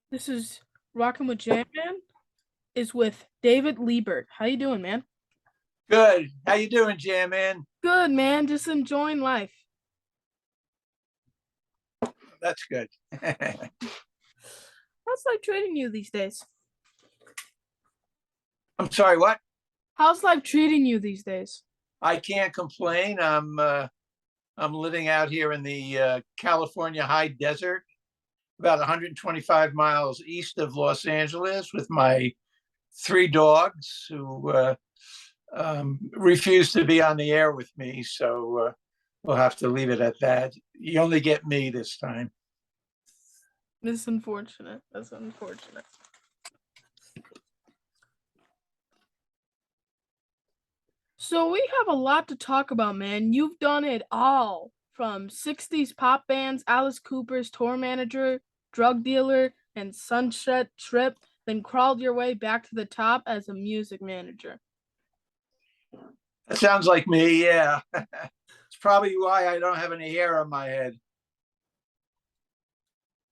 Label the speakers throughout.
Speaker 1: This is Rockin' with Jam Man is with David Libert. How you doing, man?
Speaker 2: Good. How you doing, Jam Man?
Speaker 1: Good, man. Just enjoying life.
Speaker 2: That's good.
Speaker 1: How's life treating you these days?
Speaker 2: I'm sorry, what?
Speaker 1: How's life treating you these days?
Speaker 2: I can't complain. I'm living out here in the California high desert, about 125 miles east of Los Angeles, with my three dogs who refuse to be on the air with me. So we'll have to leave it at that. You only get me this time.
Speaker 1: This is unfortunate. That's unfortunate. So we have a lot to talk about, man. You've done it all. From 60s pop bands, Alice Cooper's tour manager, drug dealer, and Sunset Trip, then crawled your way back to the top as a music manager.
Speaker 2: That sounds like me. Yeah. It's probably why I don't have any hair on my head.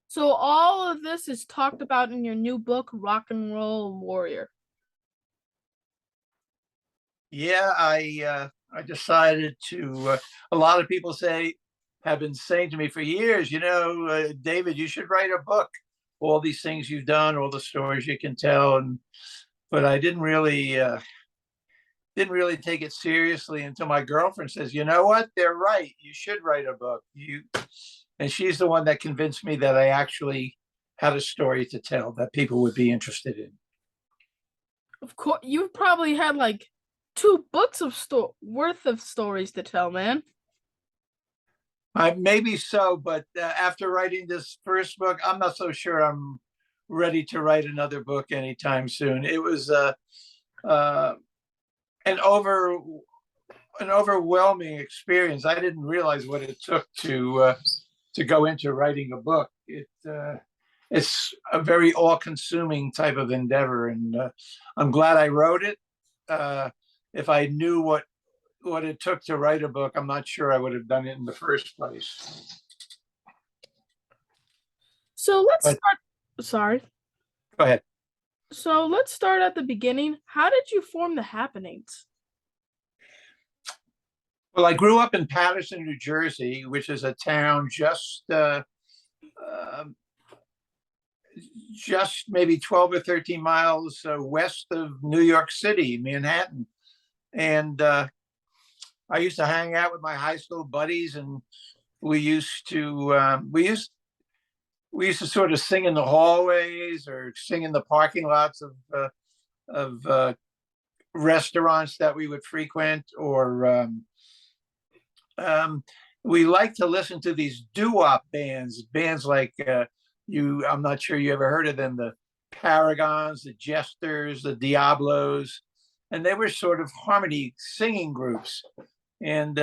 Speaker 1: So all of this is talked about in your new book, Rock and Roll Warrior.
Speaker 2: Yeah, I decided to. A lot of people have been saying to me for years, David, you should write a book. All these things you've done, all the stories you can tell, but I didn't really take it seriously until my girlfriend says, you know what, they're right. You should write a book. And she's the one that convinced me that I actually had a story to tell that people would be interested in.
Speaker 1: Of course, you've probably had like 2 books worth of stories to tell, man.
Speaker 2: Maybe so, but after writing this first book, I'm not so sure I'm ready to write another book anytime soon. It was an overwhelming experience. I didn't realize what it took to go into writing a book. It's a very all-consuming type of endeavor, and I'm glad I wrote it. If I knew what it took to write a book, I'm not sure I would have done it in the first place.
Speaker 1: So let's
Speaker 2: But
Speaker 1: start. Sorry.
Speaker 2: go ahead.
Speaker 1: So let's start at the beginning. How did you form the Happenings?
Speaker 2: Well, I grew up in Paterson, New Jersey, which is a town just maybe 12 or 13 miles west of New York City, Manhattan. And I used to hang out with my high school buddies, and we used to sort of sing in the hallways or sing in the parking lots of restaurants that we would frequent, or we like to listen to these doo-wop bands like I'm not sure you ever heard of them, the Paragons, the Jesters, the Diablos, and they were sort of harmony singing groups. And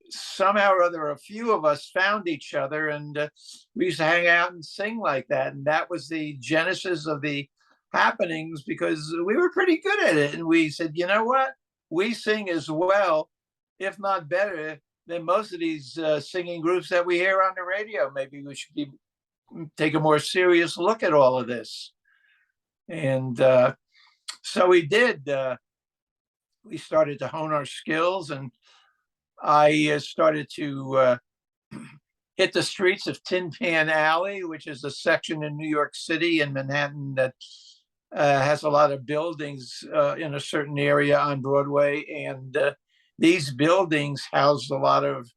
Speaker 2: somehow or other, a few of us found each other, and we used to hang out and sing like that. And that was the genesis of the Happenings, because we were pretty good at it. And we said, you know what? We sing as well, if not better, than most of these singing groups that we hear on the radio. Maybe we should take a more serious look at all of this. And so we did. We started to hone our skills, and I started to hit the streets of Tin Pan Alley, which is a section in New York City and Manhattan that has a lot of buildings in a certain area on Broadway. And these buildings housed a lot of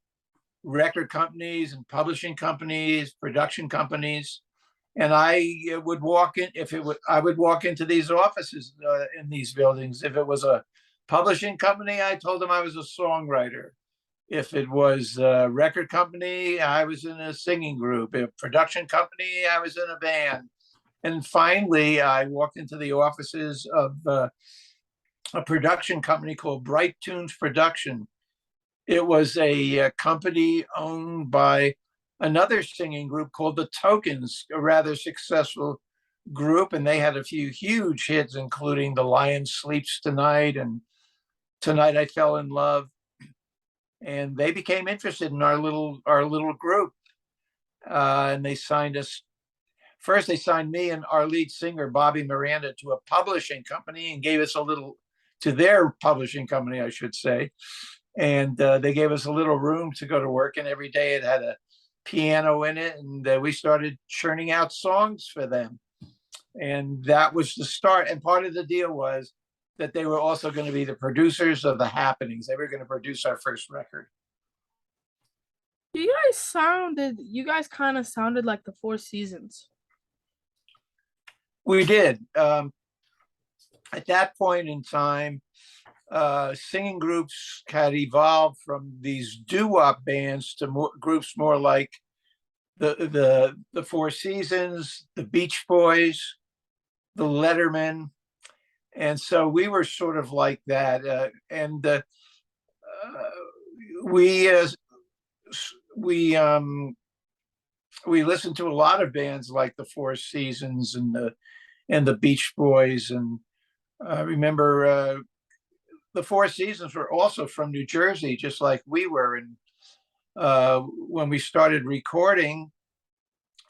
Speaker 2: record companies and publishing companies, production companies. And I would walk in, I would walk into these offices in these buildings. If it was a publishing company, I told them I was a songwriter. If it was a record company, I was in a singing group. A production company, I was in a band. And finally, I walked into the offices of a production company called Bright Tunes Production. It was a company owned by another singing group called the Tokens, a rather successful group. And they had a few huge hits, including The Lion Sleeps Tonight and Tonight I Fell in Love. And they became interested in our little group, and they signed us first they signed me and our lead singer, Bobby Miranda, to a publishing company and gave us a little, to their publishing company, I should say. And they gave us a little room to go to work in every day. It had a piano in it, and we started churning out songs for them. And that was the start. And part of the deal was that they were also going to be the producers of the happenings. They were going to produce our first record.
Speaker 1: You guys kind of sounded like the Four Seasons.
Speaker 2: We did. At that point in time, singing groups had evolved from these doo-wop bands to groups more like the Four Seasons, the Beach Boys, the Lettermen, and so we were sort of like that. And we listened to a lot of bands like the Four Seasons and the Beach Boys, and I remember the Four Seasons were also from New Jersey, just like we were. And when we started recording,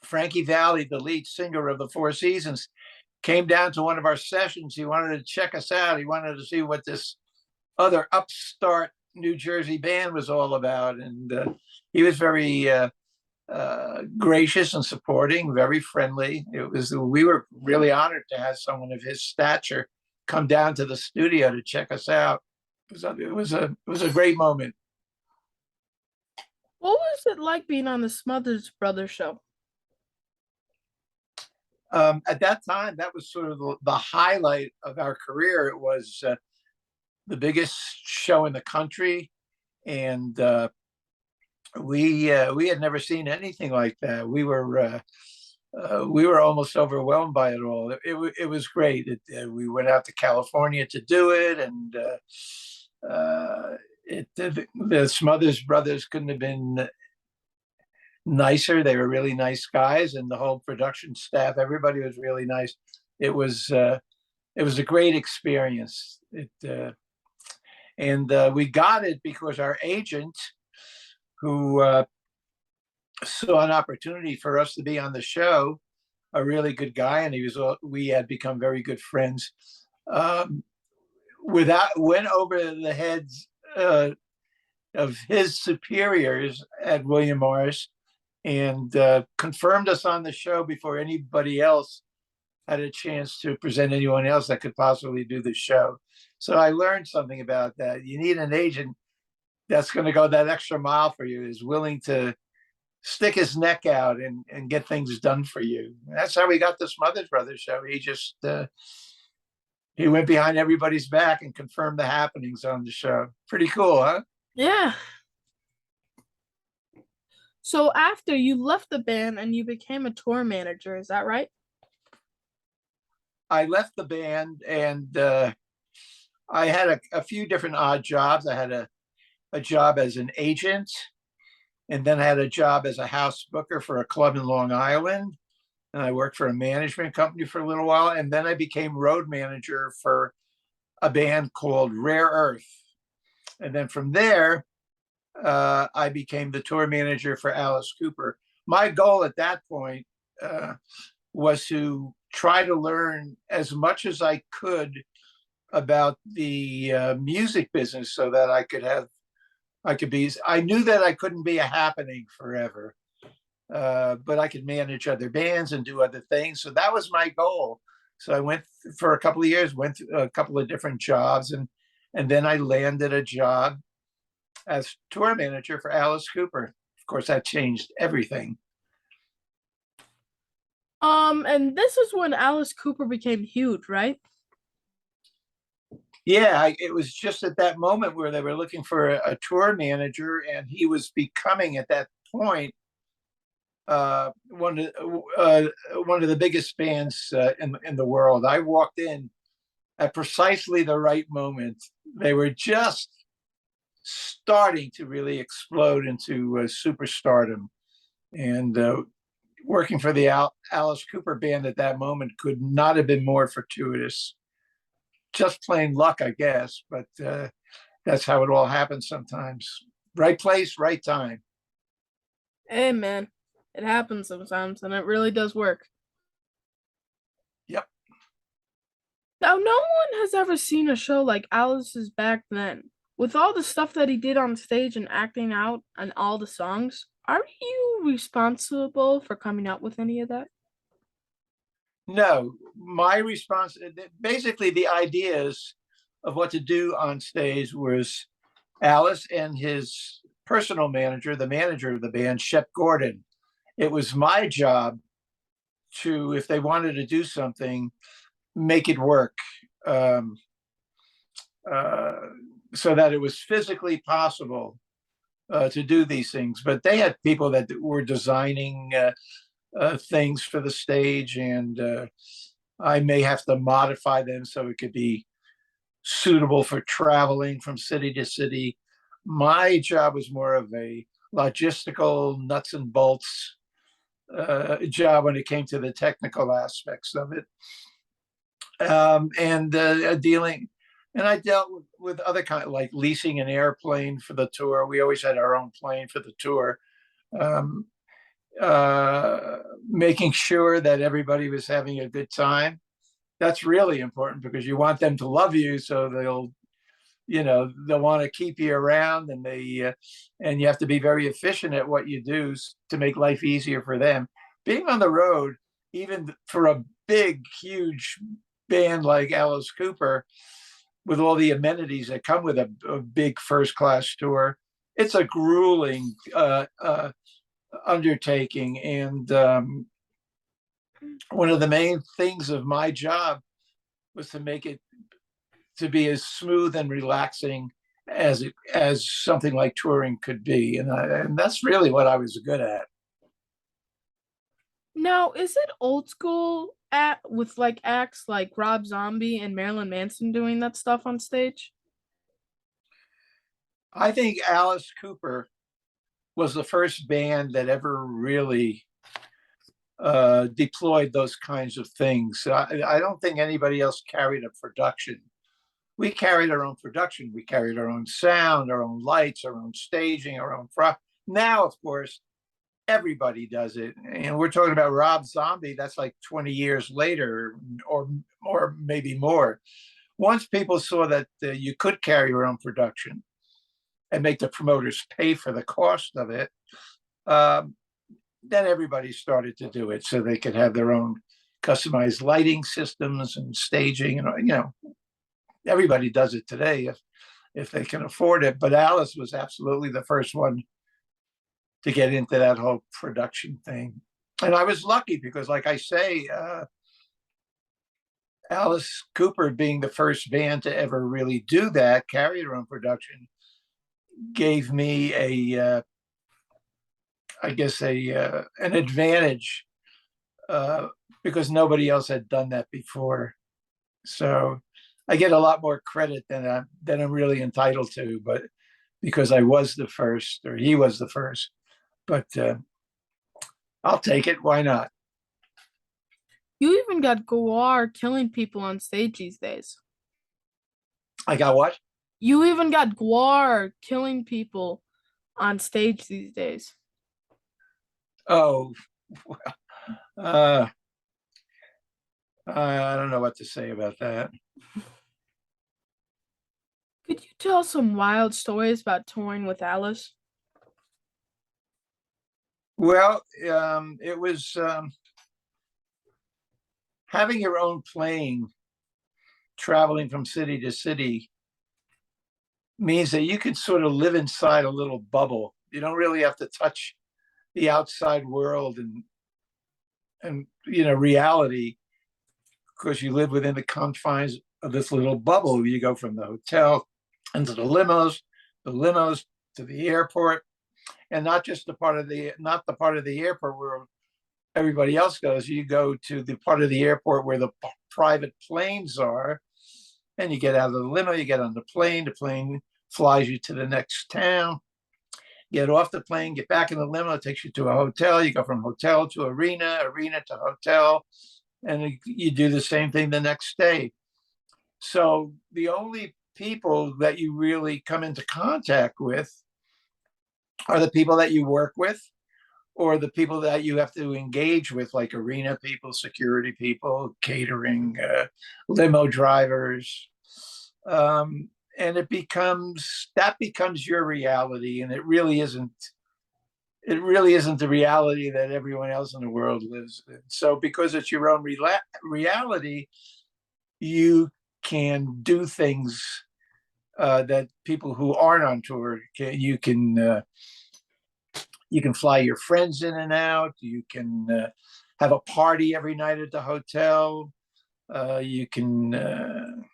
Speaker 2: Frankie Valli, the lead singer of the Four Seasons, came down to one of our sessions. He wanted to check us out. He wanted to see what this other upstart New Jersey band was all about. And he was very gracious and supporting, very friendly. We were really honored to have someone of his stature come down to the studio to check us out. It was a great moment.
Speaker 1: What was it like being on the Smothers Brothers show?
Speaker 2: At that time, that was sort of the highlight of our career. It was the biggest show in the country, and we had never seen anything like that. We were almost overwhelmed by it all. It was great. We went out to California to do it, and the Smothers Brothers couldn't have been nicer. They were really nice guys, and the whole production staff, everybody was really nice. It was a great experience. And we got it because our agent, who saw an opportunity for us to be on the show, a really good guy, and we had become very good friends. Went over the heads of his superiors at William Morris, and confirmed us on the show before anybody else had a chance to present anyone else that could possibly do the show. So I learned something about that. You need an agent that's going to go that extra mile for you, is willing to stick his neck out and get things done for you. That's how we got the Smothers Brothers show. He just he went behind everybody's back and confirmed the happenings on the show. Pretty cool, huh?
Speaker 1: Yeah. So after you left the band and you became a tour manager, is that right?
Speaker 2: I left the band, and I had a few different odd jobs. I had a job as an agent, and then I had a job as a house booker for a club in Long Island. And I worked for a management company for a little while. And then I became road manager for a band called Rare Earth. And then from there, I became the tour manager for Alice Cooper. My goal at that point was to try to learn as much as I could about the music business, so that I knew that I couldn't be a happening forever, but I could manage other bands and do other things. So that was my goal. So I went for a couple of years, went through a couple of different jobs, and then I landed a job as tour manager for Alice Cooper. Of course, that changed everything.
Speaker 1: And this is when Alice Cooper became huge, right?
Speaker 2: Yeah, it was just at that moment where they were looking for a tour manager, and he was becoming at that point one of the biggest bands in the world. I walked in at precisely the right moment. They were just starting to really explode into superstardom, and working for the Alice Cooper band at that moment could not have been more fortuitous. Just plain luck, I guess, but that's how it all happens sometimes. Right place, right time.
Speaker 1: Hey, man, it happens sometimes, and it really does work. Now, no one has ever seen a show like Alice's back then. With all the stuff that he did on stage and acting out and all the songs, are you responsible for coming up with any of that?
Speaker 2: No, my response, basically the ideas of what to do on stage was Alice and his personal manager, the manager of the band, Shep Gordon. It was my job to, if they wanted to do something, make it work, um, uh, so that it was physically possible to do these things. But they had people that were designing things for the stage, and I may have to modify them so it could be suitable for traveling from city to city. My job was more of a logistical nuts and bolts job when it came to the technical aspects of it, and dealing. And I dealt with other kind, like leasing an airplane for the tour. We always had our own plane for the tour. Um, Making sure that everybody was having a good time. That's really important because you want them to love you, so they'll want to keep you around, and and you have to be very efficient at what you do to make life easier for them. Being on the road, even for a big, huge band like Alice Cooper, with all the amenities that come with a big first class tour, it's a grueling undertaking. And one of the main things of my job was to make it to be as smooth and relaxing as something like touring could be, and that's really what I was good at.
Speaker 1: Now, is it old school at with like acts like Rob Zombie and Marilyn Manson doing that stuff on stage?
Speaker 2: I think Alice Cooper was the first band that ever really deployed those kinds of things. I don't think anybody else carried a production. We carried our own production. We carried our own sound, our own lights, our own staging, our own Now, of course, everybody does it, and we're talking about Rob Zombie. That's like 20 years later, or maybe more. Once people saw that you could carry your own production and make the promoters pay for the cost of it, um, then everybody started to do it so they could have their own customized lighting systems and staging, and everybody does it today if they can afford it. But Alice was absolutely the first one to get into that whole production thing. And I was lucky because, like I say, Alice Cooper being the first band to ever really do that, carry their own production, gave me I guess, an advantage because nobody else had done that before. So I get a lot more credit than I'm really entitled to, but because I was the first, or he was the first. But I'll take it. Why not?
Speaker 1: You even got Guar killing people on stage these days.
Speaker 2: I got what?
Speaker 1: You even got Guar killing people on stage these days.
Speaker 2: Oh, uh, I don't know what to say about that.
Speaker 1: Could you tell some wild stories about touring with Alice?
Speaker 2: Well, it was having your own plane, traveling from city to city, means that you can sort of live inside a little bubble. You don't really have to touch the outside world and reality, because you live within the confines of this little bubble. You go from the hotel into the limos to the airport, and not just not the part of the airport where everybody else goes. You go to the part of the airport where the private planes are, and you get out of the limo, you get on the plane. The plane flies you to the next town. Get off the plane, get back in the limo, it takes you to a hotel. You go from hotel to arena, arena to hotel, and you do the same thing the next day. So the only people that you really come into contact with are the people that you work with, or the people that you have to engage with, like arena people, security people, catering, limo drivers. And that becomes your reality, and it really isn't the reality that everyone else in the world lives in. So because it's your own reality, you can do things that people who aren't on tour you can fly your friends in and out. You can have a party every night at the hotel. You can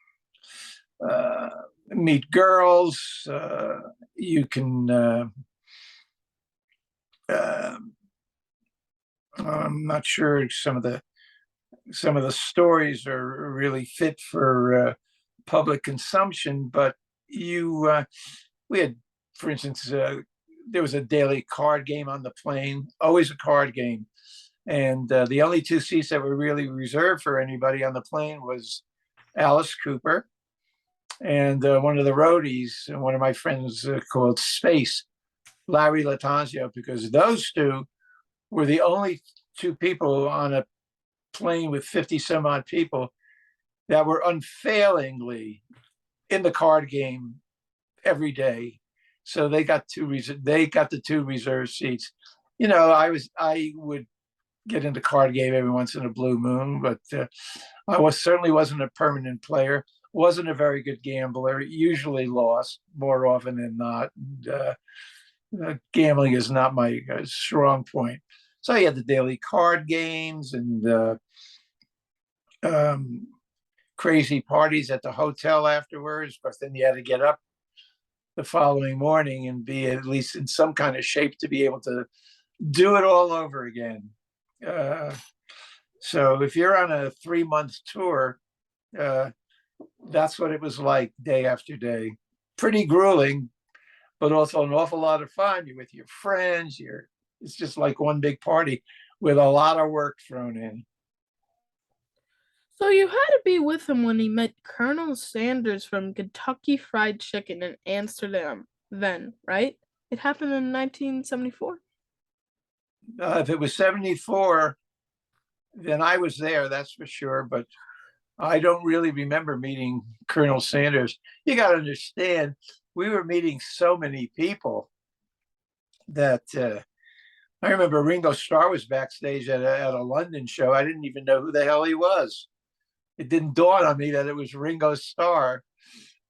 Speaker 2: meet girls. You can. I'm not sure some of the stories are really fit for public consumption, but we had, for instance, there was a daily card game on the plane, always a card game. And the only two seats that were really reserved for anybody on the plane was Alice Cooper and one of the roadies, and one of my friends called Space, Larry Latanzio, because those two were the only two people on a plane with 50 some odd people that were unfailingly in the card game every day. So they got the two reserved seats. I would get into card game every once in a blue moon, but certainly wasn't a permanent player. Wasn't a very good gambler. Usually lost more often than not. Gambling is not my strong point. So you had the daily card games and crazy parties at the hotel afterwards, but then you had to get up the following morning and be at least in some kind of shape to be able to do it all over again. So if you're on a 3-month tour, that's what it was like day after day. Pretty grueling, but also an awful lot of fun. You're with your friends. It's just like one big party with a lot of work thrown in.
Speaker 1: So you had to be with him when he met Colonel Sanders from Kentucky Fried Chicken in Amsterdam then, right? It happened in 1974?
Speaker 2: If it was 74, then I was there, that's for sure. But I don't really remember meeting Colonel Sanders. You got to understand, we were meeting so many people that I remember Ringo Starr was backstage at a London show. I didn't even know who the hell he was. It didn't dawn on me that it was Ringo Starr.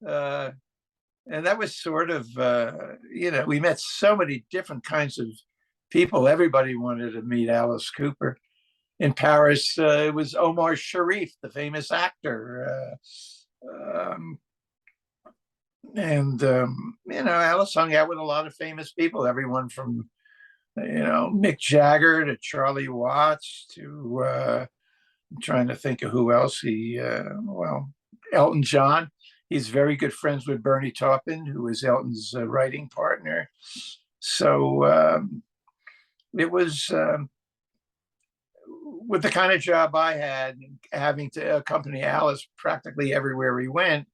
Speaker 2: And that was sort of, we met so many different kinds of people. Everybody wanted to meet Alice Cooper. In Paris, it was Omar Sharif, the famous actor. Alice hung out with a lot of famous people, everyone from, Mick Jagger to Charlie Watts to, I'm trying to think of who else Elton John. He's very good friends with Bernie Taupin, who was Elton's writing partner. So it was, with the kind of job I had, having to accompany Alice practically everywhere we went,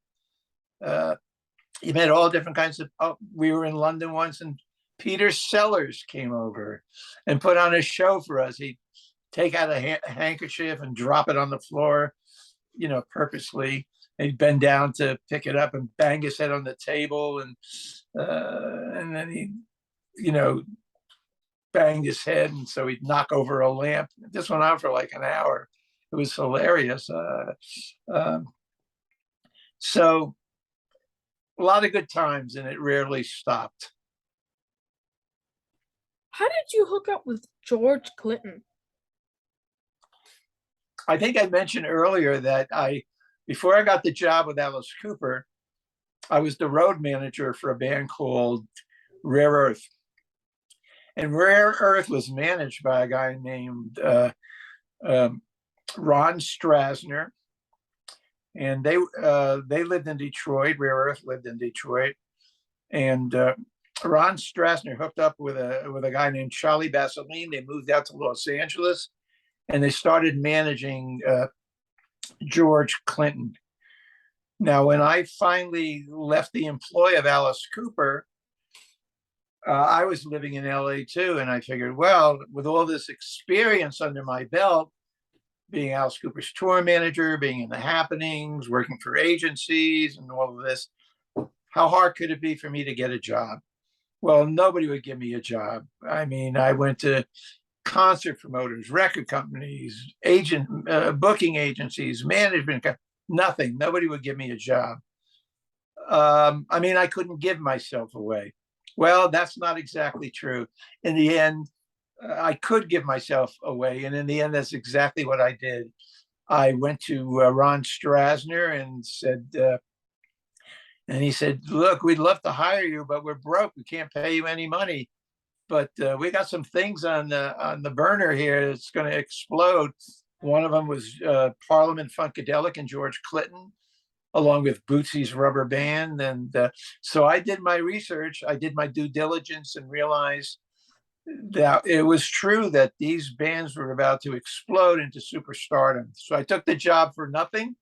Speaker 2: you met all different kinds of. We were in London once, and Peter Sellers came over and put on a show for us. He'd take out a handkerchief and drop it on the floor, purposely. He'd bend down to pick it up and bang his head on the table, and then he, banged his head, and so he'd knock over a lamp. This went on for like an hour. It was hilarious. So a lot of good times, and it rarely stopped.
Speaker 1: How did you hook up with George Clinton?
Speaker 2: I think I mentioned earlier that before I got the job with Alice Cooper, I was the road manager for a band called Rare Earth. And Rare Earth was managed by a guy named Ron Strasner. And they lived in Detroit. Rare Earth lived in Detroit. And Ron Strasner hooked up with a guy named Charlie Basseline. They moved out to Los Angeles, and they started managing George Clinton. Now, when I finally left the employ of Alice Cooper, I was living in LA too, and I figured, well, with all this experience under my belt, being Alice Cooper's tour manager, being in the happenings, working for agencies, and all of this, how hard could it be for me to get a job? Well, nobody would give me a job. I mean, I went to concert promoters, record companies, booking agencies, management, nothing. Nobody would give me a job. I mean, I couldn't give myself away. Well, that's not exactly true. In the end, I could give myself away. And in the end, that's exactly what I did. I went to Ron Strasner and said, and he said, look, we'd love to hire you, but we're broke. We can't pay you any money. But we got some things on the burner here that's going to explode. One of them was Parliament Funkadelic and George Clinton, along with Bootsy's Rubber Band. And so I did my research, I did my due diligence, and realized that it was true that these bands were about to explode into superstardom. So I took the job for nothing.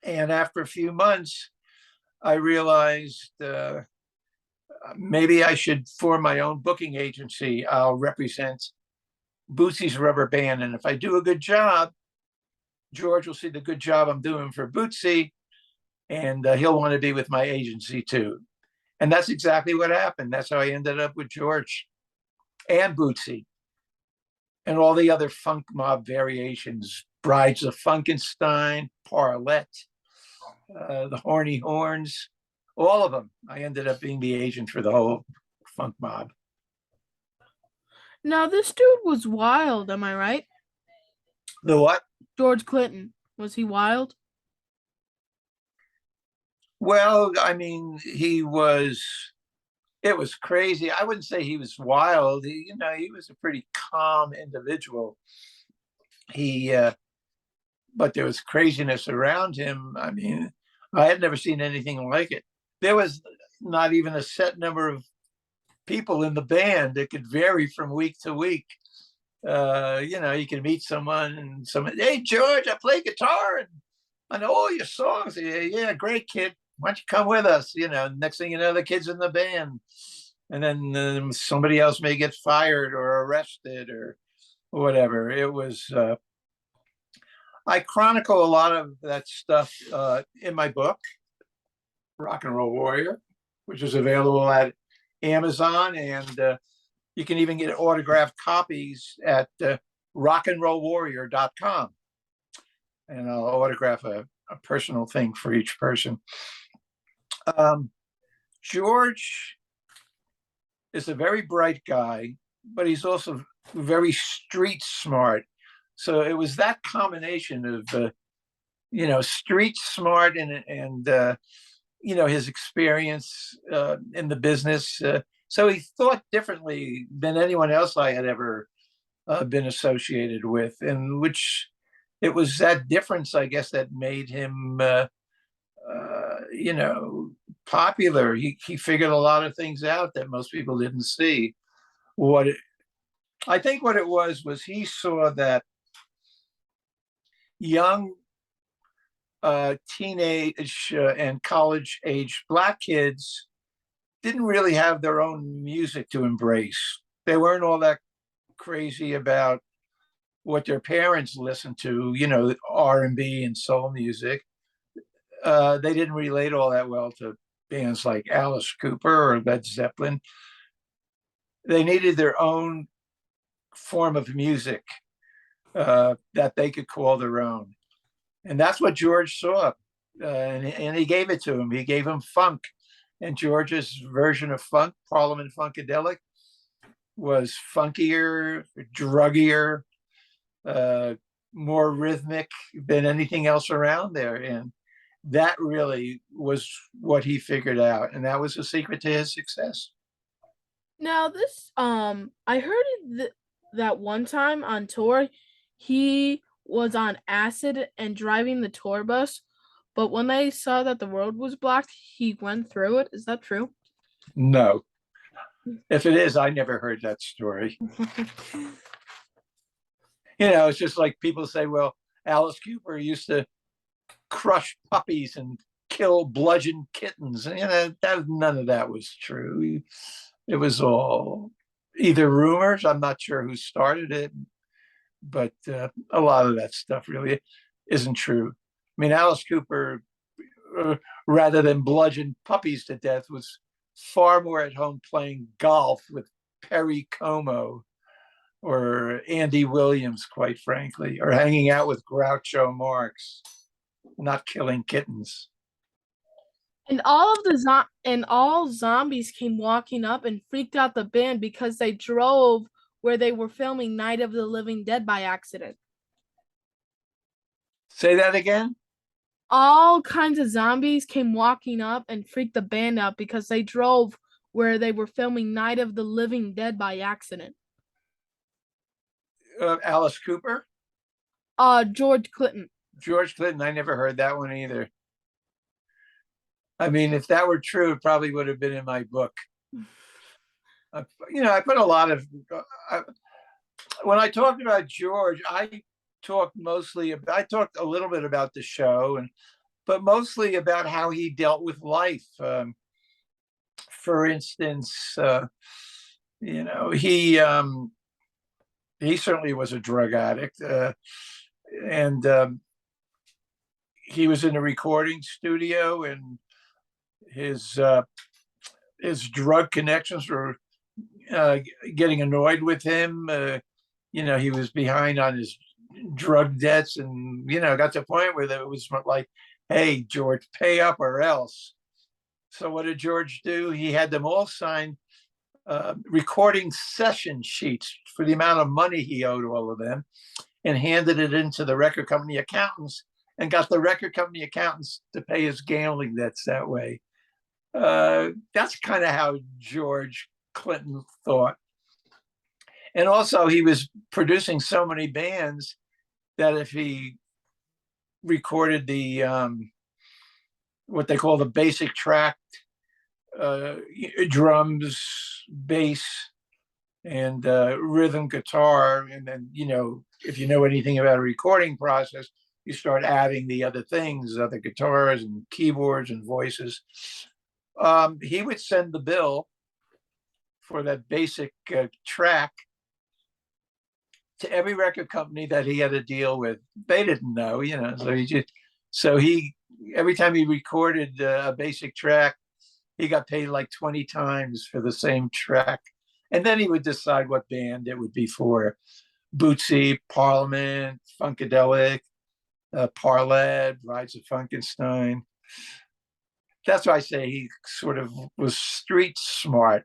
Speaker 2: And after a few months, I realized maybe I should form my own booking agency. I'll represent Bootsy's Rubber Band. And if I do a good job, George will see the good job I'm doing for Bootsy, and he'll want to be with my agency too. And that's exactly what happened. That's how I ended up with George and Bootsy and all the other funk mob variations, Brides of Funkenstein, Parlette, the Horny Horns, all of them. I ended up being the agent for the whole funk mob.
Speaker 1: Now, this dude was wild, am I right?
Speaker 2: The what?
Speaker 1: George Clinton. Was he wild?
Speaker 2: Well, I mean, it was crazy. I wouldn't say he was wild. He was a pretty calm individual. But there was craziness around him. I mean, I had never seen anything like it. There was not even a set number of people in the band. It could vary from week to week. You can meet someone and someone, hey, George, I play guitar and I know all your songs. Yeah, great, kid. Why don't you come with us? Next thing you know, the kid's in the band. And then somebody else may get fired or arrested or whatever. I chronicle a lot of that stuff in my book, Rock and Roll Warrior, which is available at Amazon. And you can even get autographed copies at rockandrollwarrior.com. And I'll autograph a personal thing for each person. George is a very bright guy, but he's also very street smart. So it was that combination of, street smart and his experience in the business. So he thought differently than anyone else I had ever been associated with, and which it was that difference, I guess, that made him, popular. He figured a lot of things out that most people didn't see. I think what it was he saw that young teenage and college age Black kids didn't really have their own music to embrace. They weren't all that crazy about what their parents listened to, R&B and soul music. They didn't relate all that well to bands like Alice Cooper or Led Zeppelin. They needed their own form of music that they could call their own. And that's what George saw. And he gave it to him. He gave him funk. And George's version of funk, Parliament Funkadelic, was funkier, druggier, more rhythmic than anything else around there. And that really was what he figured out. And that was the secret to his success.
Speaker 1: Now, this, I heard that one time on tour, he was on acid and driving the tour bus, but when they saw that the road was blocked, he went through it. Is that true?
Speaker 2: No. If it is, I never heard that story. It's just like people say, well, Alice Cooper used to crush puppies and kill bludgeon kittens. And none of that was true. It was all either rumors. I'm not sure who started it, but a lot of that stuff really isn't true. I mean, Alice Cooper, uh, rather than bludgeon puppies to death, was far more at home playing golf with Perry Como or Andy Williams, quite frankly, or hanging out with Groucho Marx, not killing kittens.
Speaker 1: And all zombies came walking up and freaked out the band because they drove where they were filming Night of the Living Dead by accident.
Speaker 2: Say that again?
Speaker 1: All kinds of zombies came walking up and freaked the band out because they drove where they were filming Night of the Living Dead by accident.
Speaker 2: Alice Cooper?
Speaker 1: George Clinton.
Speaker 2: George Clinton, I never heard that one either. I mean, if that were true, it probably would have been in my book. I put a lot of, when I talked about George, I talked a little bit about the show, but mostly about how he dealt with life. For instance, he certainly was a drug addict, and he was in a recording studio, and his drug connections were getting annoyed with him. He was behind on his drug debts, and got to a point where it was like, "Hey, George, pay up or else." So what did George do? He had them all sign recording session sheets for the amount of money he owed all of them, and handed it into the record company accountants, and got the record company accountants to pay his gambling debts that way. That's kind of how George Clinton thought. And also, he was producing so many bands that if he recorded the what they call the basic track, drums, bass, and rhythm guitar, and then if you know anything about a recording process, you start adding the other things, other guitars and keyboards and voices. He would send the bill for that basic track to every record company that he had to deal with. They didn't know, so every time he recorded a basic track, he got paid like 20 times for the same track. And then he would decide what band it would be for. Bootsy, Parliament, Funkadelic, Parled, Rise of Funkenstein. That's why I say he sort of was street smart.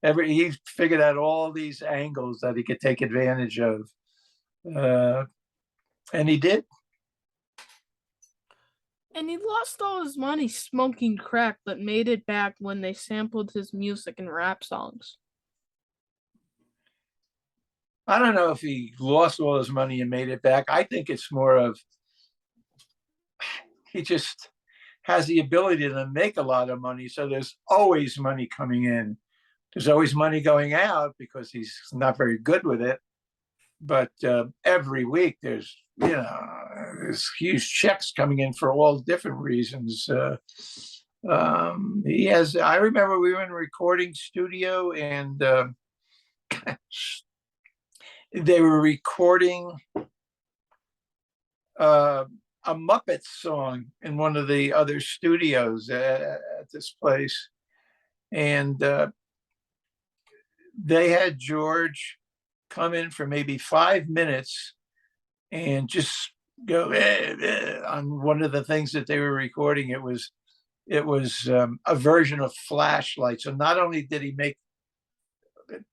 Speaker 2: He figured out all these angles that he could take advantage of. And he did.
Speaker 1: And he lost all his money smoking crack, but made it back when they sampled his music in rap songs.
Speaker 2: I don't know if he lost all his money and made it back. I think it's more of he just has the ability to make a lot of money. So there's always money coming in. There's always money going out because he's not very good with it. But every week there's huge checks coming in for all different reasons. He has. I remember we were in a recording studio, and they were recording a Muppet song in one of the other studios at this place, and they had George come in for maybe 5 minutes and just go on one of the things that they were recording. It was a version of Flashlight. So not only did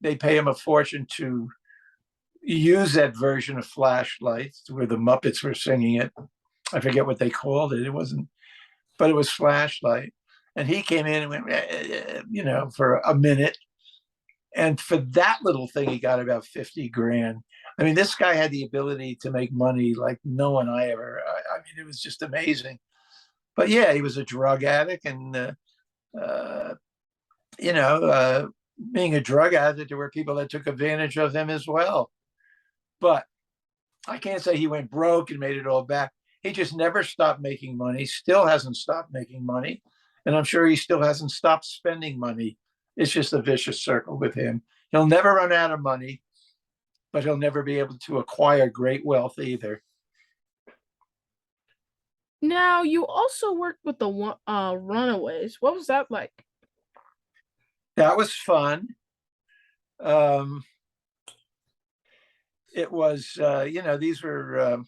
Speaker 2: they pay him a fortune to use that version of Flashlight where the Muppets were singing it. I forget what they called it. It wasn't, but it was Flashlight. And he came in and went, for a minute. And for that little thing, he got about 50 grand. I mean, this guy had the ability to make money like no one I mean, it was just amazing. But yeah, he was a drug addict, and, being a drug addict, there were people that took advantage of him as well. But I can't say he went broke and made it all back. He just never stopped making money, still hasn't stopped making money. And I'm sure he still hasn't stopped spending money. it's just a vicious circle with him. He'll never run out of money, but he'll never be able to acquire great wealth either.
Speaker 1: Now, you also worked with the Runaways. What was that like?
Speaker 2: That was fun. Um, it was, these were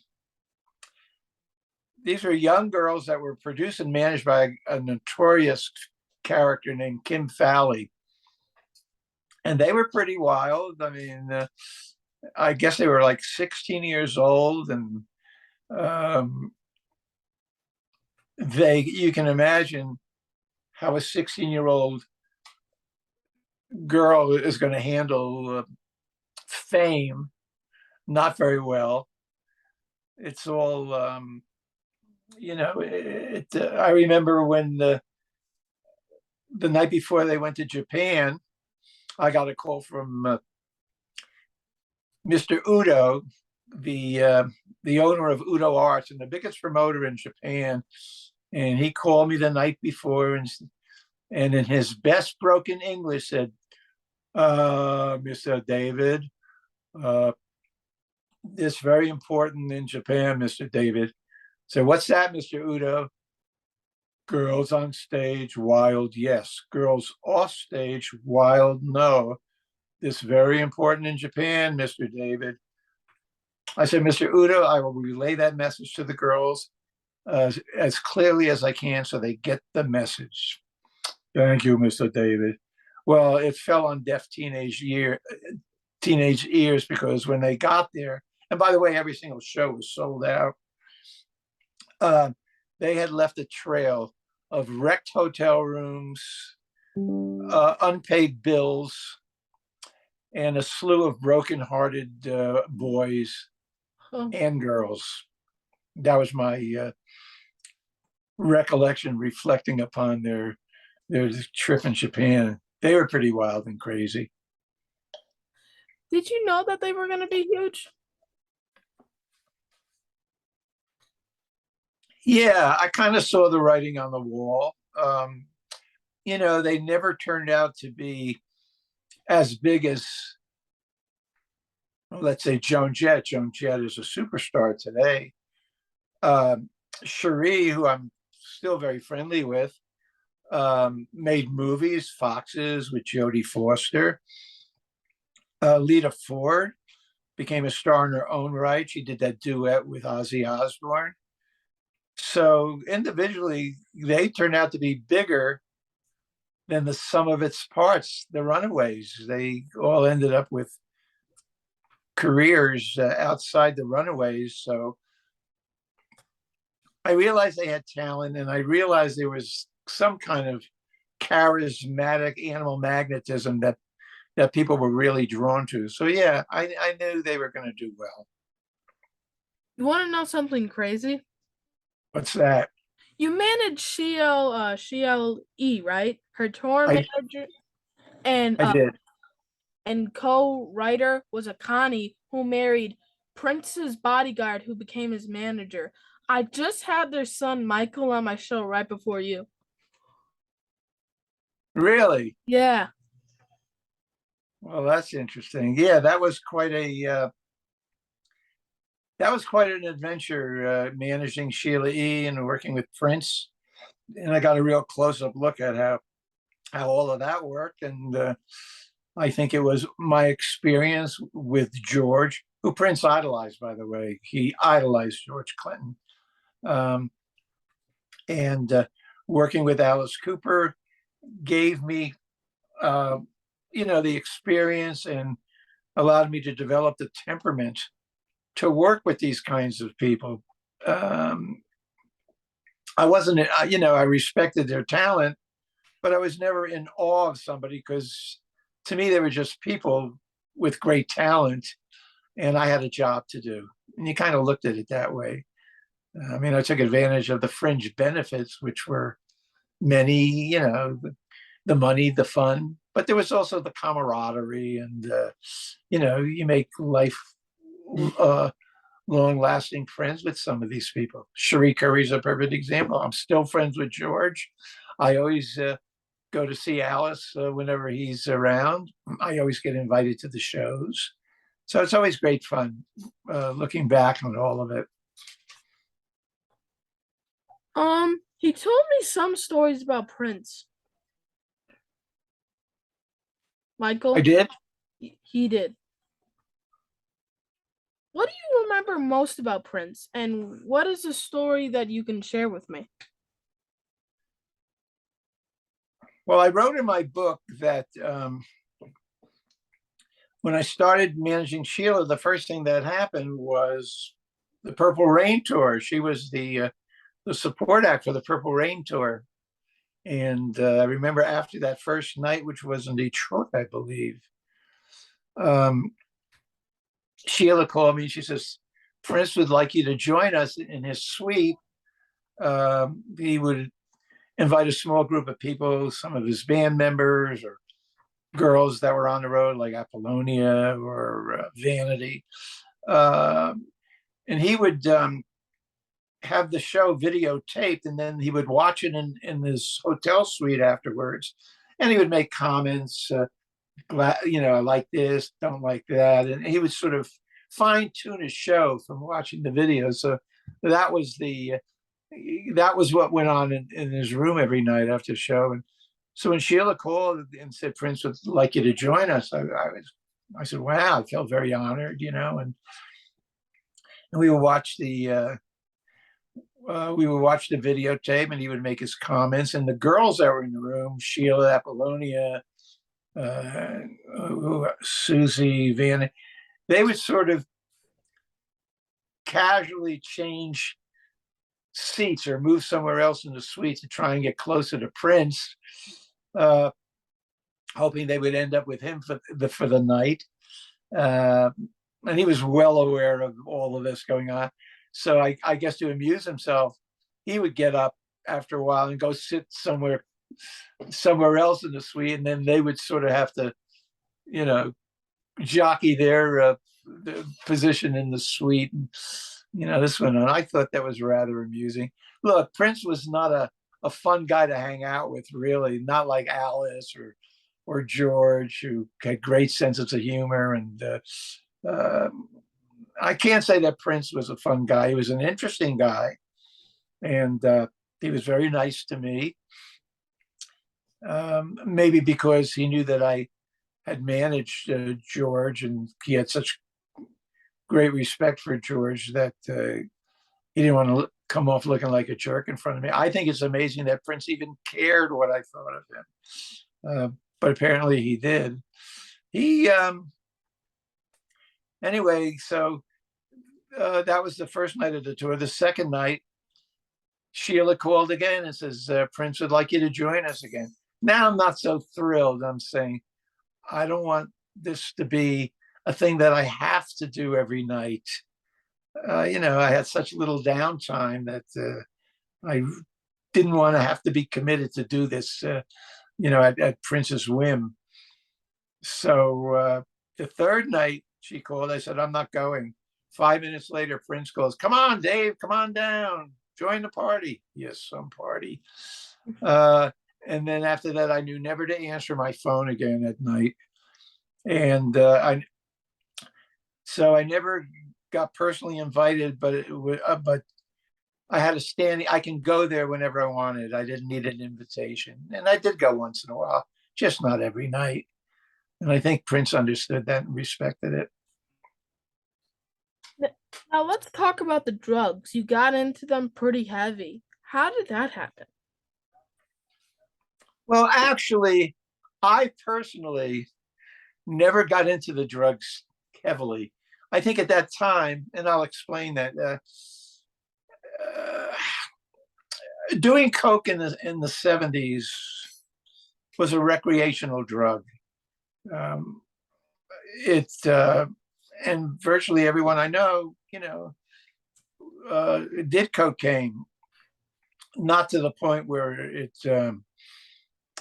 Speaker 2: young girls that were produced and managed by a notorious character named Kim Fowley, and they were pretty wild. I mean, I guess they were like 16 years old, and um, you can imagine how a 16-year-old girl is going to handle fame not very well. It's all, I remember when the night before they went to Japan, I got a call from Mr. Udo, the owner of Udo Arts and the biggest promoter in Japan, and he called me the night before and in his best broken English said, Mr. David, it's very important in Japan, Mr. David. So what's that, Mr. Udo? Girls on stage, wild, yes. Girls off stage, wild, no. This very important in Japan, Mr. David. I said, Mr. Udo, I will relay that message to the girls as clearly as I can so they get the message. Thank you, Mr. David. Well, it fell on deaf teenage ears because when they got there, and by the way, every single show was sold out. They had left a trail of wrecked hotel rooms, unpaid bills, and a slew of broken-hearted boys and girls. That was my recollection reflecting upon their trip in Japan. They were pretty wild and crazy.
Speaker 1: Did you know that they were going to be huge?
Speaker 2: Yeah, I kind of saw the writing on the wall. They never turned out to be as big as, let's say, Joan Jett. Joan Jett is a superstar today. Cherie, who I'm still very friendly with, made movies, Foxes with Jodie Foster. Lita Ford became a star in her own right. She did that duet with Ozzy Osbourne. So individually, they turned out to be bigger than the sum of its parts, the Runaways. They all ended up with careers outside the Runaways. So I realized they had talent, and I realized there was some kind of charismatic animal magnetism that people were really drawn to. So yeah, I knew they were going to do well.
Speaker 1: You want to know something crazy?
Speaker 2: What's that?
Speaker 1: You managed Sheila E, right? Her tour
Speaker 2: I
Speaker 1: manager and
Speaker 2: I did.
Speaker 1: and co-writer was a Connie who married Prince's bodyguard who became his manager. I just had their son Michael on my show right before you.
Speaker 2: Really?
Speaker 1: Yeah.
Speaker 2: Well, that's interesting. Yeah, that was quite an adventure, managing Sheila E and working with Prince. And I got a real close-up look at how all of that worked. And I think it was my experience with George, who Prince idolized, by the way. He idolized George Clinton. And working with Alice Cooper gave me, the experience and allowed me to develop the temperament to work with these kinds of people. I wasn't, I respected their talent, but I was never in awe of somebody because to me, they were just people with great talent and I had a job to do. And you kind of looked at it that way. I mean, I took advantage of the fringe benefits, which were many, the money, the fun, but there was also the camaraderie and, you make life long-lasting friends with some of these people. Cherie Curry's a perfect example. I'm still friends with George. I always go to see Alice whenever he's around. I always get invited to the shows. So it's always great fun looking back on all of it.
Speaker 1: He told me some stories about Prince.
Speaker 2: I
Speaker 1: Michael,
Speaker 2: did.
Speaker 1: he did. What do you remember most about Prince, and what is a story that you can share with me?
Speaker 2: Well, I wrote in my book that when I started managing Sheila, the first thing that happened was the Purple Rain tour. She was the support act for the Purple Rain tour. And I remember after that first night, which was in Detroit, I believe, um, Sheila called me and she says, Prince would like you to join us in his suite. He would invite a small group of people, some of his band members or girls that were on the road, like Apollonia or Vanity. And he would have the show videotaped, and then he would watch it in his hotel suite afterwards. And he would make comments, I like this, don't like that. And he would sort of fine tune his show from watching the video. So that was what went on in his room every night after the show. And so when Sheila called and said Prince would like you to join us, I said, wow, I felt very honored, and we would watch the videotape, and he would make his comments. And the girls that were in the room, Sheila, Apollonia, Susie, Van, they would sort of casually change seats or move somewhere else in the suite to try and get closer to Prince, hoping they would end up with him for the night. And he was well aware of all of this going on. So I guess to amuse himself, he would get up after a while and go sit somewhere else in the suite, and then they would sort of have to, jockey their position in the suite. And, this went on. I thought that was rather amusing. Look, Prince was not a fun guy to hang out with, really, not like Alice or George, who had great senses of humor. And I can't say that Prince was a fun guy. He was an interesting guy, and he was very nice to me. Maybe because he knew that I had managed George, and he had such great respect for George that he didn't want to come off looking like a jerk in front of me. I think it's amazing that Prince even cared what I thought of him, but apparently he did. He anyway, so that was the first night of the tour. The second night, Sheila called again and says, Prince would like you to join us again. Now I'm not so thrilled. I'm saying, I don't want this to be a thing that I have to do every night. I had such little downtime that I didn't want to have to be committed to do this, at Prince's whim. So the third night she called, I said, I'm not going. 5 minutes later, Prince calls, come on, Dave, come on down, join the party. Yes, some party. And then after that, I knew never to answer my phone again at night. And so I never got personally invited, but I had a standing. I can go there whenever I wanted. I didn't need an invitation, and I did go once in a while, just not every night. And I think Prince understood that and respected it.
Speaker 1: Now let's talk about the drugs. You got into them pretty heavy. How did that happen?
Speaker 2: Well, actually, I personally never got into the drugs heavily. I think at that time, and I'll explain that, doing coke in the 70s was a recreational drug. And virtually everyone I know, did cocaine, not to the point where it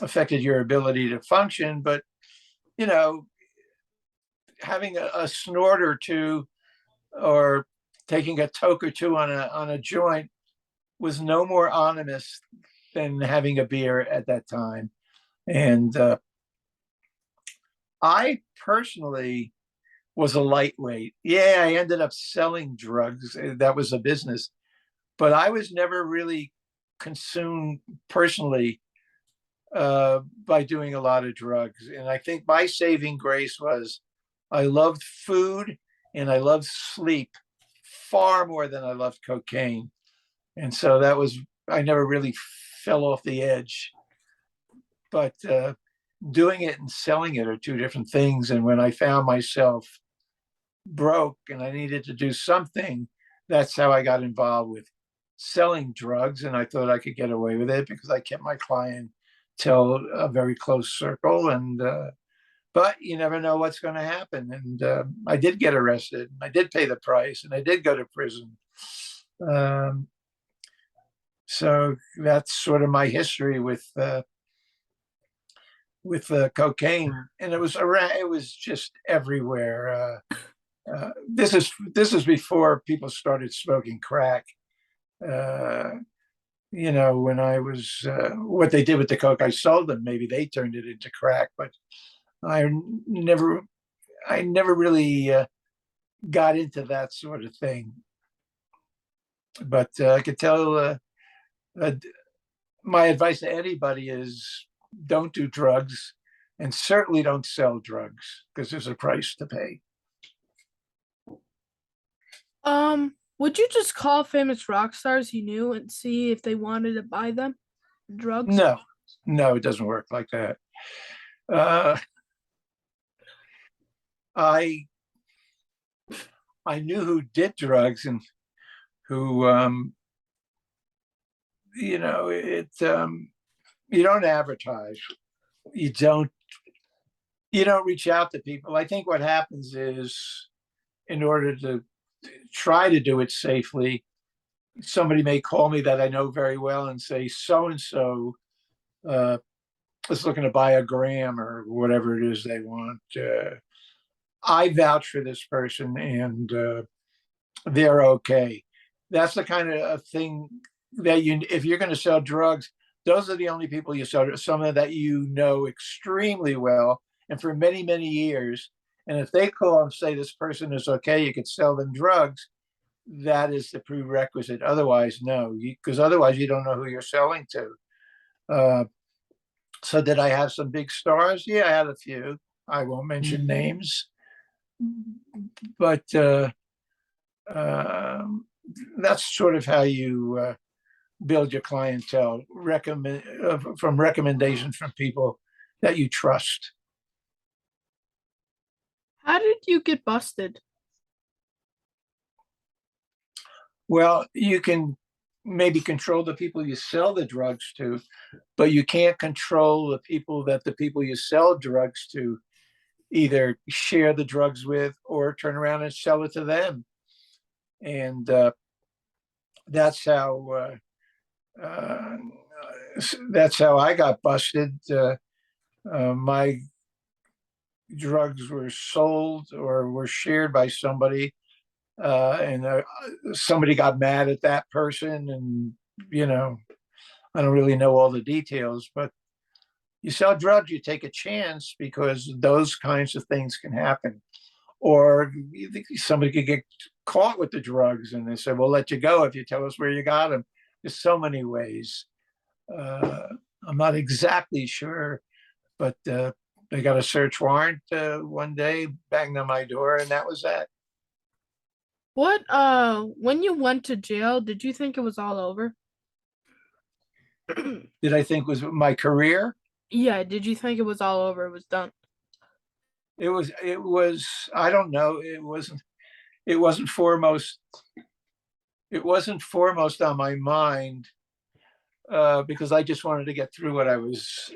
Speaker 2: affected your ability to function, but having a snort or two or taking a toke or two on a joint was no more ominous than having a beer at that time. And I personally was a lightweight. Yeah, I ended up selling drugs. That was a business, but I was never really consumed personally by doing a lot of drugs. And I think my saving grace was I loved food and I loved sleep far more than I loved cocaine. And so that was, I never really fell off the edge. But doing it and selling it are two different things. And when I found myself broke and I needed to do something, that's how I got involved with selling drugs. And I thought I could get away with it because I kept my clientele a very close circle. And, but you never know what's going to happen. And I did get arrested. I did pay the price and I did go to prison. Um, so that's sort of my history with cocaine, and it was around. It was just everywhere. This is before people started smoking crack. Uh, when I was what they did with the coke, I sold them. Maybe they turned it into crack, but I never, I never really got into that sort of thing. But I could tell uh, my advice to anybody is don't do drugs, and certainly don't sell drugs because there's a price to pay.
Speaker 1: Would you just call famous rock stars you knew and see if they wanted to buy them drugs?
Speaker 2: No, no, it doesn't work like that. Uh, I I knew who did drugs and who you don't advertise. You don't you don't reach out to people. I think what happens is in order to try to do it safely, somebody may call me that I know very well and say so and so is looking to buy a gram or whatever it is they want. I vouch for this person and they're okay. That's the kind of thing that if you're going to sell drugs, those are the only people you sell to, someone that you know extremely well and for many, many years. And if they call and say this person is okay, you could sell them drugs. That is the prerequisite. Otherwise, no, because otherwise you don't know who you're selling to. Uh, so did I have some big stars? Yeah, I had a few. I won't mention names, but um, that's sort of how you build your clientele. Recommend from recommendations from people that you trust.
Speaker 1: How did you get busted?
Speaker 2: Well, you can maybe control the people you sell the drugs to, but you can't control the people you sell drugs to either share the drugs with or turn around and sell it to them. And that's how uh, that's how I got busted. My drugs were sold or were shared by somebody, and somebody got mad at that person, and you know, I don't really know all the details, but you sell drugs, you take a chance because those kinds of things can happen. Or somebody could get caught with the drugs and they say, we'll let you go if you tell us where you got them. There's so many ways. Uh, I'm not exactly sure, but they got a search warrant one day, banged on my door, and that was that.
Speaker 1: What when you went to jail, did you think it was all over?
Speaker 2: Did I think was my career?
Speaker 1: Yeah, did you think it was all over? It was done.
Speaker 2: It was, I don't know. It wasn't foremost, it wasn't foremost on my mind because I just wanted to get through what I was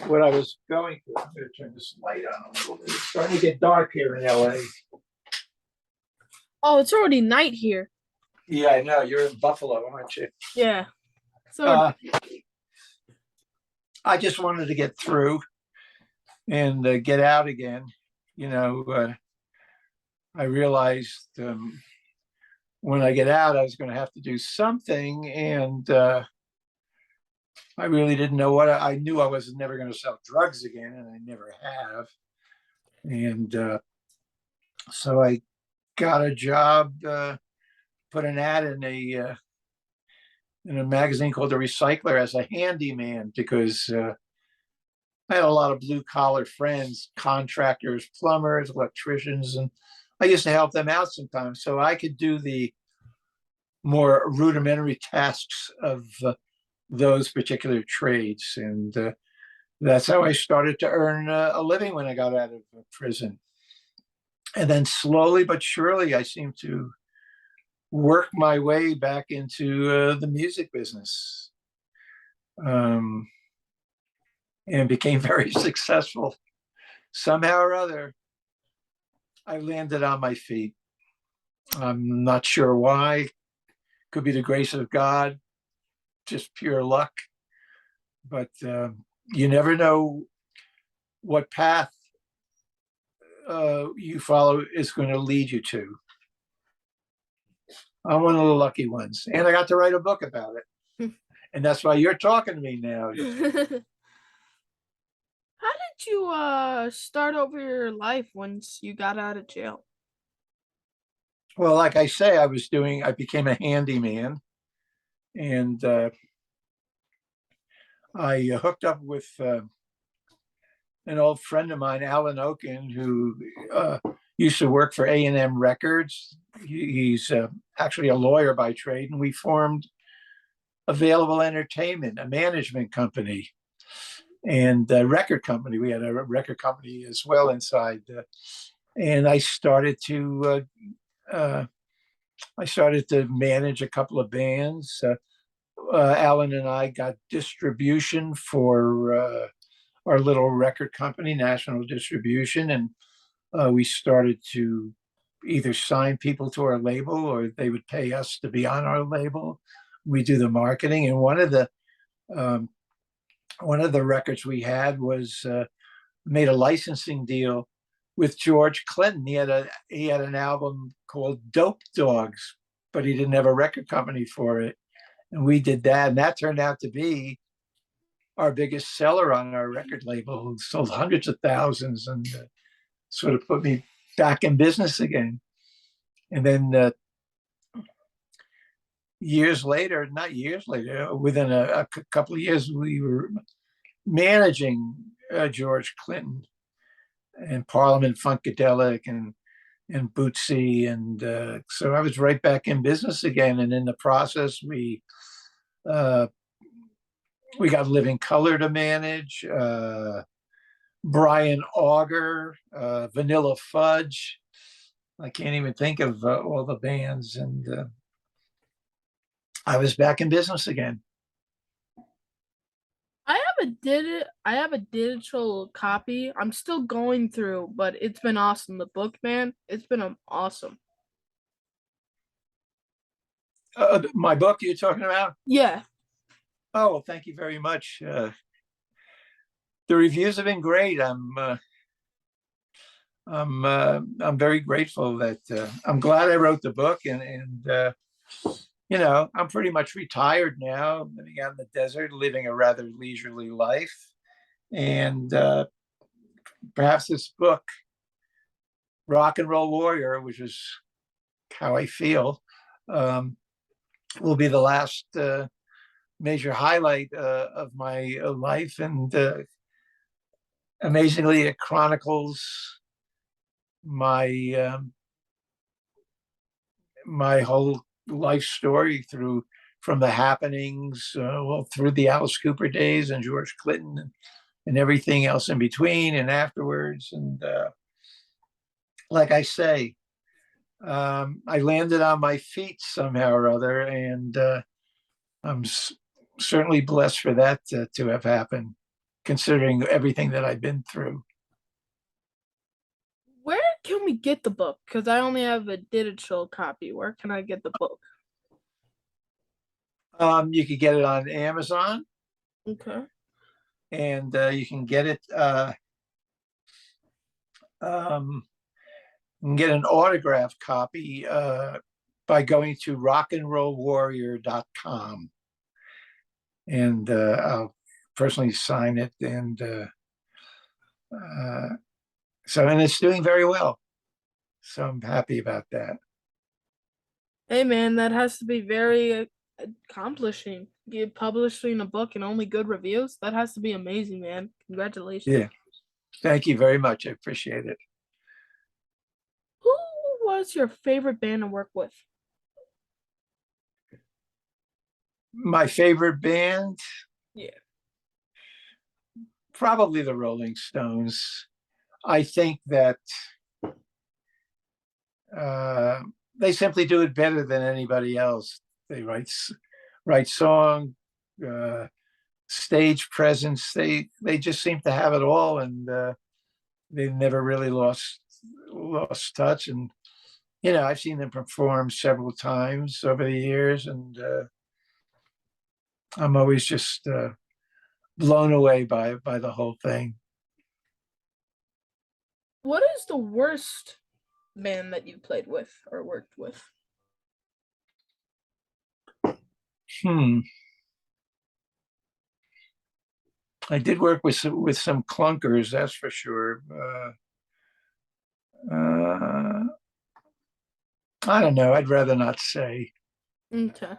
Speaker 2: going through. I'm going to turn this light on a little bit. It's starting to get dark here in LA.
Speaker 1: Oh, it's already night here.
Speaker 2: Yeah, I know. You're in Buffalo, aren't you?
Speaker 1: Yeah. So
Speaker 2: Uh, I just wanted to get through and get out again. You know, I realized when I get out, I was going to have to do something, and I really didn't know what I knew. I was never going to sell drugs again, and I never have. And so I got a job, put an ad in a magazine called The Recycler as a handyman because I had a lot of blue collar friends, contractors, plumbers, electricians, and I used to help them out sometimes. So I could do the more rudimentary tasks of those particular trades. And that's how I started to earn a living when I got out of prison. And then slowly but surely, I seemed to work my way back into the music business, um, and became very successful. Somehow or other, I landed on my feet. I'm not sure why. Could be the grace of God, just pure luck. But you never know what path you follow is going to lead you to. I'm one of the lucky ones. And I got to write a book about it. And that's why you're talking to me now.
Speaker 1: How did you start over your life once you got out of jail?
Speaker 2: Well, like I say, I became a handyman, and I hooked up with an old friend of mine, Alan Oken, who used to work for A&M Records. He's actually a lawyer by trade, and we formed Available Entertainment, a management company, and a record company. We had a record company as well inside, and I started to manage a couple of bands. Alan and I got distribution for our little record company, National Distribution, and we started to either sign people to our label or they would pay us to be on our label. We do the marketing, and um, one of the records we had was made a licensing deal with George Clinton. He had an album called Dope Dogs, but he didn't have a record company for it, and we did that, and that turned out to be our biggest seller on our record label. Sold hundreds of thousands, and sort of put me back in business again. And then not years later, within a couple of years, we were managing George Clinton and Parliament Funkadelic and Bootsy, and so I was right back in business again. And in the process, uh, we got Living Color to manage, Brian Auger, Vanilla Fudge. I can't even think of all the bands, and I was back in business again.
Speaker 1: I have a digital copy. I'm still going through, but it's been awesome. The book, man, it's been awesome.
Speaker 2: My book you're talking about?
Speaker 1: Yeah.
Speaker 2: Oh, well, thank you very much. The reviews have been great. I'm very grateful that I'm glad I wrote the book, and I'm pretty much retired now, living out in the desert, living a rather leisurely life, and perhaps this book, Rock and Roll Warrior, which is how I feel, will be the last major highlight of my life, and amazingly, it chronicles my my whole life story from the happenings, through the Alice Cooper days and George Clinton and everything else in between and afterwards. And like I say, I landed on my feet somehow or other, and I'm certainly blessed for that to have happened, considering everything that I've been through.
Speaker 1: Where can we get the book? Because I only have a digital copy. Where can I get the book?
Speaker 2: You could get it on Amazon,
Speaker 1: Okay.
Speaker 2: and you can get it. Um, you can get an autographed copy by going to rockandrollwarrior.com. and I'll personally sign it. And uh, and it's doing very well. So I'm happy about that.
Speaker 1: Hey man, that has to be very accomplishing. You publishing a book and only good reviews? That has to be amazing, man. Congratulations.
Speaker 2: Yeah. Thank you very much. I appreciate it.
Speaker 1: Who was your favorite band to work with?
Speaker 2: My favorite band,
Speaker 1: Yeah.
Speaker 2: probably the Rolling Stones. I think that uh, they simply do it better than anybody else. They write song, uh, stage presence. They just seem to have it all, and they never really lost touch. And I've seen them perform several times over the years, and I'm always just blown away by the whole thing.
Speaker 1: What is the worst band that you played with or worked with?
Speaker 2: Hmm. I did work with some clunkers, that's for sure. Uh, I don't know. I'd rather not say.
Speaker 1: Okay.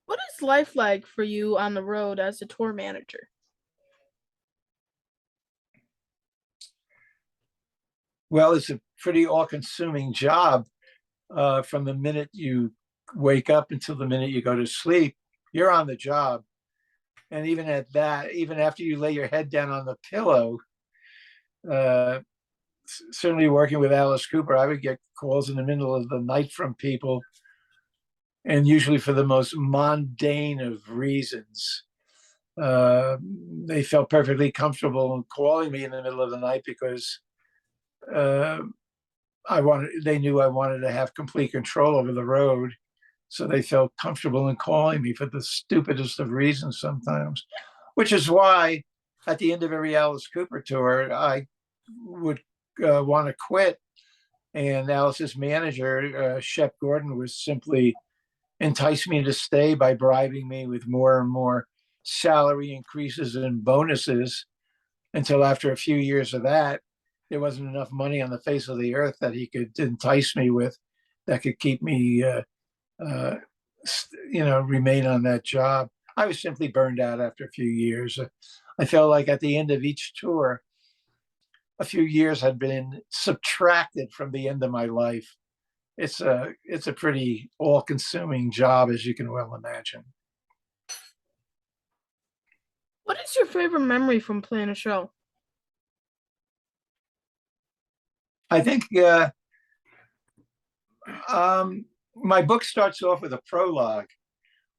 Speaker 1: What is life like for you on the road as a tour manager?
Speaker 2: Well, it's a pretty all-consuming job. From the minute you wake up until the minute you go to sleep, you're on the job. And even at that, even after you lay your head down on the pillow, uh, certainly working with Alice Cooper, I would get calls in the middle of the night from people, and usually for the most mundane of reasons. Uh, they felt perfectly comfortable in calling me in the middle of the night because uh, they knew I wanted to have complete control over the road. So they felt comfortable in calling me for the stupidest of reasons sometimes, which is why at the end of every Alice Cooper tour, I would want to quit. And Alice's manager, Shep Gordon, was simply entice me to stay by bribing me with more and more salary increases and bonuses until after a few years of that, there wasn't enough money on the face of the earth that he could entice me with that could keep me, uh, remain on that job. I was simply burned out after a few years. I felt like at the end of each tour, a few years had been subtracted from the end of my life. It's a pretty all-consuming job, as you can well imagine.
Speaker 1: What is your favorite memory from playing a show?
Speaker 2: I think my book starts off with a prologue.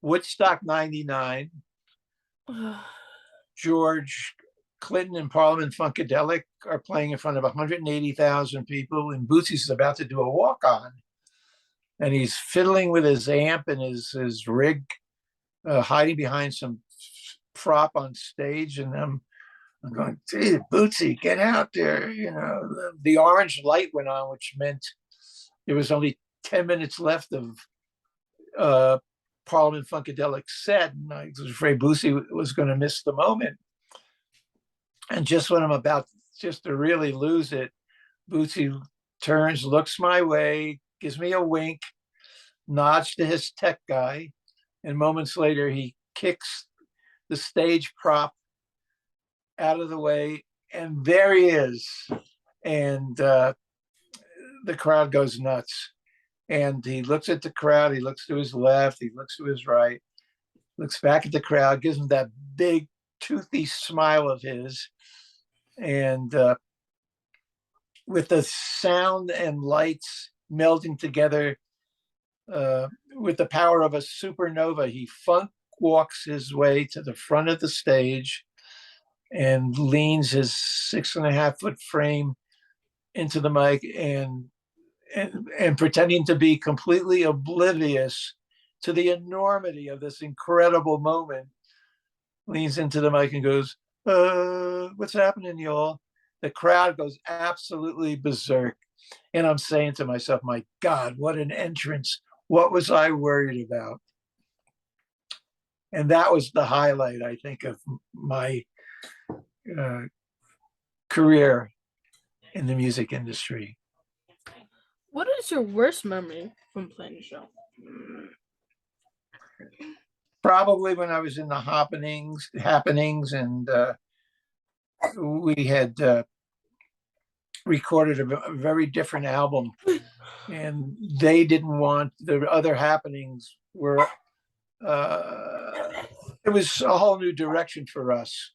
Speaker 2: Woodstock 99, George Clinton and Parliament Funkadelic are playing in front of 180,000 people, and Bootsy's about to do a walk on. And he's fiddling with his amp and his rig, hiding behind some prop on stage. And I'm going, "Gee, Bootsy, get out there." The orange light went on, which meant there was only 10 minutes left of uh, Parliament Funkadelic set. And I was afraid Bootsy was going to miss the moment. And just when I'm about just to really lose it, Bootsy turns, looks my way, gives me a wink, nods to his tech guy, and moments later he kicks the stage prop out of the way, and there he is. And the crowd goes nuts. And he looks at the crowd, he looks to his left, he looks to his right, looks back at the crowd, gives him that big, toothy smile of his. And with the sound and lights melding together with the power of a supernova, he funk walks his way to the front of the stage and leans his 6.5-foot frame into the mic and pretending to be completely oblivious to the enormity of this incredible moment, leans into the mic and goes, "What's happening, y'all?" The crowd goes absolutely berserk. And I'm saying to myself, my God, what an entrance. What was I worried about? And that was the highlight, I think, of my uh, career in the music industry.
Speaker 1: What is your worst memory from playing the show?
Speaker 2: Probably when I was in the happenings, and we had recorded a very different album, and they didn't want the other happenings were. It was a whole new direction for us,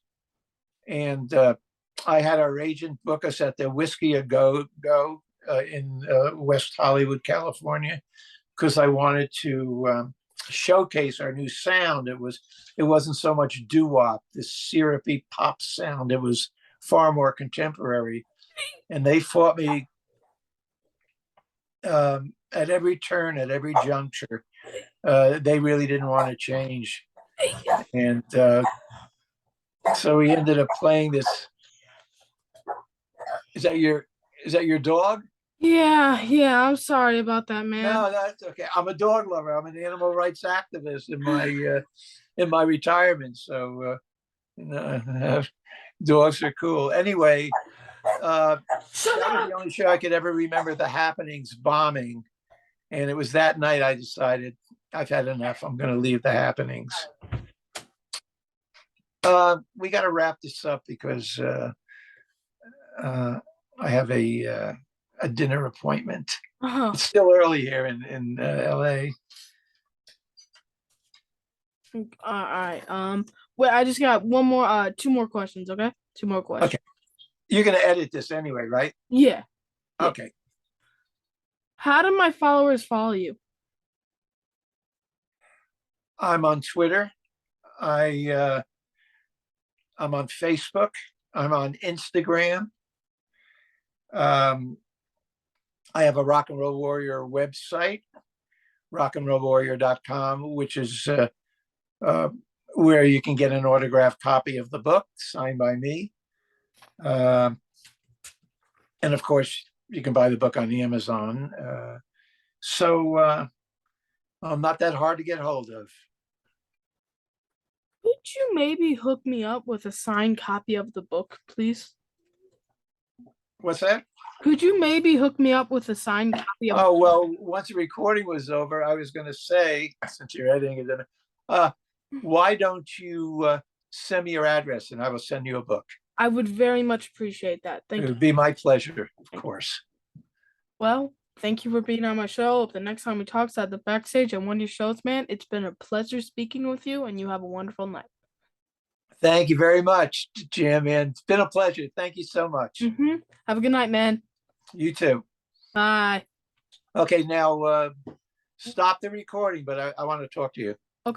Speaker 2: and I had our agent book us at the Whiskey a Go in West Hollywood, California, because I wanted to showcase our new sound. It wasn't so much doo-wop, this syrupy pop sound. It was far more contemporary, and they fought me at every turn, at every juncture. They really didn't want to change, and so we ended up playing this. Is that your dog?
Speaker 1: Yeah, I'm sorry about that, man.
Speaker 2: No, that's okay. I'm a dog lover. I'm an animal rights activist in my retirement. So dogs are cool. Anyway, that was the only show I could ever remember the happenings bombing, and it was that night I decided I've had enough. I'm going to leave the happenings. We got to wrap this up because I have a dinner appointment. It's still early here in LA.
Speaker 1: All right. Wait, I just got two more questions. Okay, 2 more questions.
Speaker 2: Okay, you're gonna edit this anyway, right?
Speaker 1: Yeah.
Speaker 2: Okay.
Speaker 1: How do my followers follow you?
Speaker 2: I'm on Twitter. I'm on Facebook. I'm on Instagram. I have a Rock and Roll Warrior website, rockandrollwarrior.com, which is where you can get an autographed copy of the book signed by me. And of course, you can buy the book on Amazon. So I'm not that hard to get hold of.
Speaker 1: Could you maybe hook me up with a signed copy of the book, please?
Speaker 2: What's that?
Speaker 1: Could you maybe hook me up with a signed copy of?
Speaker 2: Oh, well, once the recording was over, I was going to say, since you're editing it, why don't you send me your address and I will send you a book?
Speaker 1: I would very much appreciate that. Thank you.
Speaker 2: It would be my pleasure, of course.
Speaker 1: Well, thank you for being on my show. The next time we talk is at the backstage at one of your shows, man. It's been a pleasure speaking with you, and you have a wonderful night.
Speaker 2: Thank you very much, Jim, and it's been a pleasure. Thank you so much.
Speaker 1: Have a good night, man.
Speaker 2: You too.
Speaker 1: Bye.
Speaker 2: Okay, now stop the recording, but I want to talk to you.